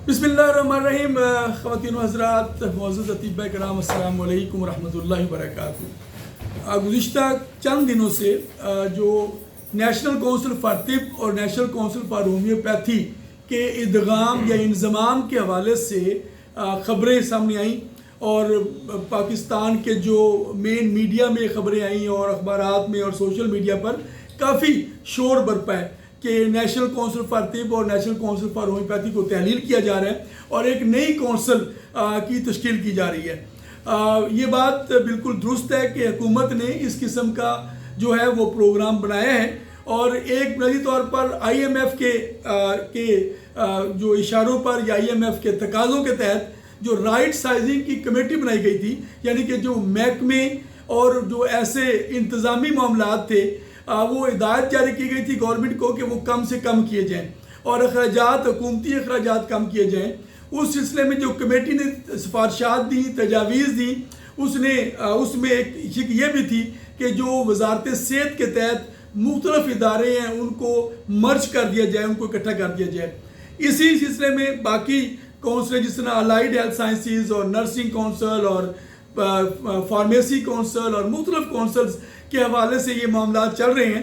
बिस्मिल्लाहिर्रहमानिर्रहीम। ख़वातीन व हज़रात, मुअज़्ज़ज़ अतीबा कराम, अस्सलामु अलैकुम रहमतुल्लाहि व बरकातुहू। गुज़िश्ता चंद दिनों से जो नेशनल काउंसिल फॉर तिब और नेशनल काउंसिल फॉर होम्योपैथी के इदगाम या इंज़माम के हवाले से ख़बरें सामने आईं और पाकिस्तान के जो मेन मीडिया में ख़बरें आईं और अखबारात में और सोशल मीडिया पर काफ़ी शोर बरपा है कि नेशनल काउंसिल फॉर तिब और नेशनल काउंसिल फॉर होम्योपैथी को तहलील किया जा रहा है और एक नई काउंसिल की तश्कील की जा रही है। ये बात बिल्कुल दुरुस्त है कि हुकूमत ने इस किस्म का जो है वो प्रोग्राम बनाया है और एक बुनियादी तौर पर IMF के जो इशारों पर या IMF के तकाज़ों के तहत जो राइट साइजिंग की कमेटी बनाई गई थी, यानी कि जो महकमे और जो ऐसे इंतज़ामी मामलात थे वो हिदायत जारी की गई थी गवर्नमेंट को कि वो कम से कम किए जाएँ और अखराजात, हुकूमती अखराजात कम किए जाएँ। उस सिलसिले में जो कमेटी ने सिफारिशात दी, तजावीज़ दी, उसमें एक ये भी थी कि जो वजारत सेहत के तहत मुख्तलिफ इदारे हैं उनको मर्ज कर दिया जाए, उनको इकट्ठा कर दिया जाए। इसी सिलसिले में बाकी काउंसिल जिस तरह अलाइड हेल्थ साइंसेज और नर्सिंग काउंसिल और फार्मेसी काउंसिल और मुख्तलिफ काउंसिल्स के हवाले से ये मामला चल रहे हैं।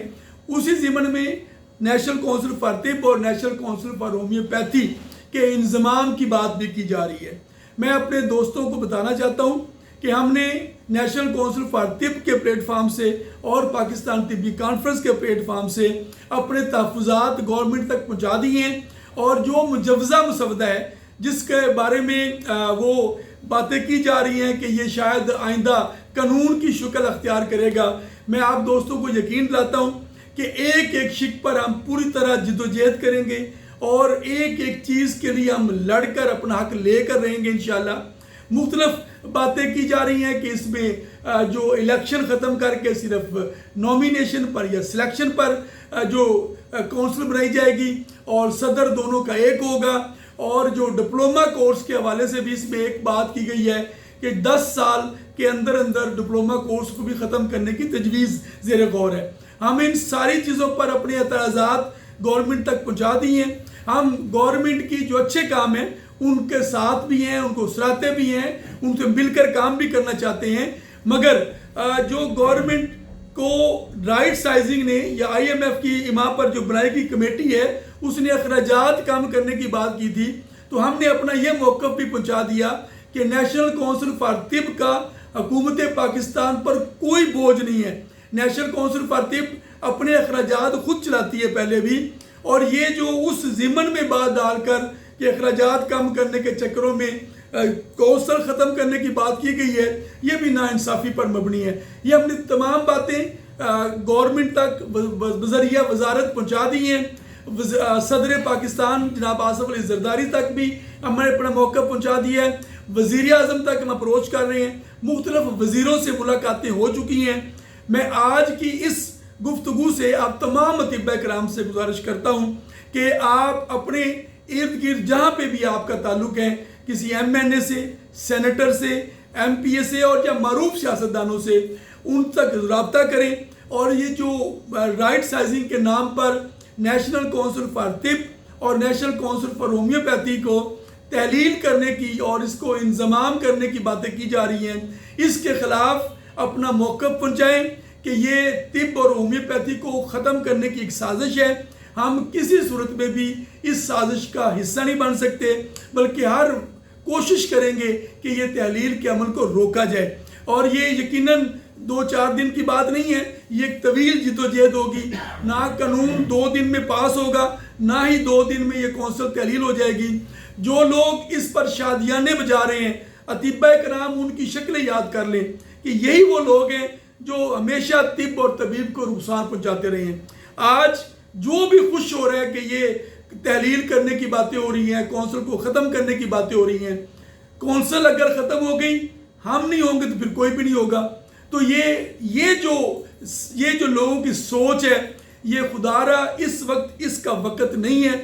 उसी ज़िमन में नेशनल काउंसिल फॉर तिब और नेशनल काउंसिल फॉर होम्योपैथी के इंज़माम की बात भी की जा रही है। मैं अपने दोस्तों को बताना चाहता हूँ कि हमने नेशनल काउंसिल फॉर तिब के प्लेटफार्म से और पाकिस्तान तिब्बी कॉन्फ्रेंस के प्लेटफार्म से अपने तहफ़्फ़ुज़ात गवर्नमेंट तक पहुँचा दिए हैं और जो मुजव्वज़ा मसवदा है जिसके बारे में वो बातें की जा रही हैं कि ये शायद आइंदा कानून की शक्ल अख्तियार करेगा, मैं आप दोस्तों को यकीन दिलाता हूँ कि एक एक शिक पर हम पूरी तरह जिद्दोजहद करेंगे और एक एक चीज़ के लिए हम लड़कर अपना हक लेकर रहेंगे इंशाअल्लाह। मुख्तलिफ बातें की जा रही हैं कि इसमें जो इलेक्शन ख़त्म करके सिर्फ नॉमिनेशन पर या सिलेक्शन पर जो काउंसिल बनाई जाएगी और सदर दोनों का एक होगा और जो डिप्लोमा कोर्स के हवाले से भी इसमें एक बात की गई है कि 10 साल के अंदर अंदर डिप्लोमा कोर्स को भी ख़त्म करने की तजवीज़ ज़ेर गौर है। हम इन सारी चीज़ों पर अपने एतराज़ात गवर्नमेंट तक पहुँचा दिए हैं। हम गवर्नमेंट की जो अच्छे काम हैं उनके साथ भी हैं, उनको सराहते भी हैं, उनसे मिलकर काम भी करना चाहते हैं, मगर जो गवर्नमेंट को राइट साइजिंग ने या IMF की इमा पर जो बनाई गई कमेटी है उसने अखराजात कम करने की बात की थी, तो हमने अपना यह मौक़िफ़ भी पहुँचा दिया कि नेशनल काउंसिल फॉर तिब का हुकूमत पाकिस्तान पर कोई बोझ नहीं है। नेशनल काउंसिल फॉर तिब अपने अखराजात खुद चलाती है पहले भी, और ये जो उस ज़िमन में बात डालकर कि अखराजात कम करने के चक्करों में काउंसिल ख़त्म करने की बात की गई है, ये भी नाइंसाफ़ी पर मबनी है। ये हमने तमाम बातें गवर्नमेंट तक बज़रिया वजारत पहुँचा दी हैं। सदर पाकिस्तान जनाब आसिफ अली ज़रदारी तक भी हमने अपना मौक़िफ़ पहुँचा दिया है। वज़ीर आज़म तक हम अप्रोच कर रहे हैं, मुख्तलिफ वज़ीरों से मुलाकातें हो चुकी हैं। मैं आज की इस गुफ्तगू से आप तमाम अतिबा कराम से गुजारिश करता हूँ कि आप अपने इर्द गिर्द जहाँ पे भी आपका ताल्लुक़ है, किसी MNA से, सेनेटर से, MPA से और या मारूफ सियासतदानों से, उन तक रब्ता करें और ये जो राइट साइजिंग के नाम पर नेशनल काउंसिल फॉर तिब और नेशनल काउंसिल फॉर होम्योपैथी को तहलील करने की और इसको इंज़माम करने की बातें की जा रही हैं, इसके ख़िलाफ़ अपना मौक़िफ़ पहुँचाएँ कि ये तिब और होम्योपैथी को ख़त्म करने की एक साजिश है। हम किसी सूरत में भी इस साजिश का हिस्सा नहीं बन सकते, बल्कि हर कोशिश करेंगे कि ये तहलील के अमल को रोका जाए। और ये यकीनन 2-4 दिन की बात नहीं है, ये एक तवील जिद्दोजहद होगी। ना कानून 2 दिन में पास होगा, ना ही 2 दिन में ये कौंसल तहलील हो जाएगी। जो लोग इस पर शादियाने बजा रहे हैं, अतिबा कराम उनकी शक्लें याद कर लें कि यही वो लोग हैं जो हमेशा तिब और तबीब को नुकसान पहुँचाते रहे हैं। आज जो भी खुश हो रहा है कि ये तहलील करने की बातें हो रही हैं, कौंसल को ख़त्म करने की बातें हो रही हैं, कौंसल अगर ख़त्म हो गई, हम नहीं होंगे तो फिर कोई भी नहीं होगा। तो ये जो लोगों की सोच है, ये खुदारा इस वक्त इसका वक्त नहीं है।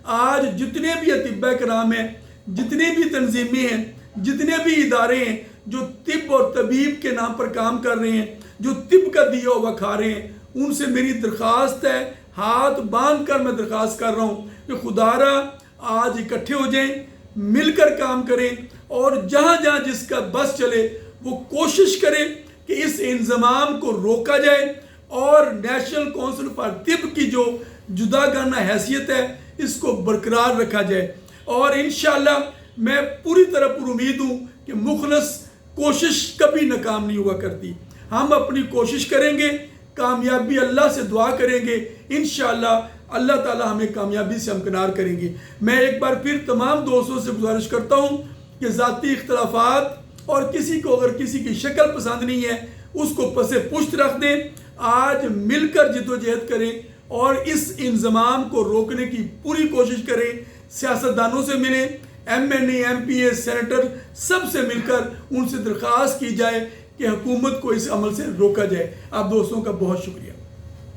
आज जितने भी अतिबा कराम हैं, जितने भी तंजीमें हैं, जितने भी इदारे हैं जो तिब और तबीब के नाम पर काम कर रहे हैं, जो तिब का दिया हुआ खा रहे हैं, उनसे मेरी दरख्वास्त है, हाथ बांध कर मैं दरख्वास्त कर रहा हूँ कि खुदारा आज इकट्ठे हो जाएं, مل کر کام کریں اور جہاں جہاں جس کا بس چلے وہ کوشش کریں کہ اس انضمام کو روکا جائے اور نیشنل کونسل فار طب کی جو جداگانہ حیثیت ہے اس کو برقرار رکھا جائے. اور انشاءاللہ میں پوری طرح پر امید ہوں کہ مخلص کوشش کبھی ناکام نہیں ہوا کرتی. ہم اپنی کوشش کریں گے, کامیابی اللہ سے دعا کریں گے, انشاءاللہ اللہ تعالی ہمیں کامیابی سے ہمکنار کریں گے. میں ایک بار پھر تمام دوستوں سے گزارش کرتا ہوں کہ ذاتی اختلافات اور کسی کو اگر کسی کی شکل پسند نہیں ہے اس کو پس پشت رکھ دیں. آج مل کر جدوجہد کریں اور اس انضمام کو روکنے کی پوری کوشش کریں. سیاستدانوں سے ملیں, ایم این اے, ایم پی اے, سینیٹر, سب سے مل کر ان سے درخواست کی جائے کہ حکومت کو اس عمل سے روکا جائے. آپ دوستوں کا بہت شکریہ.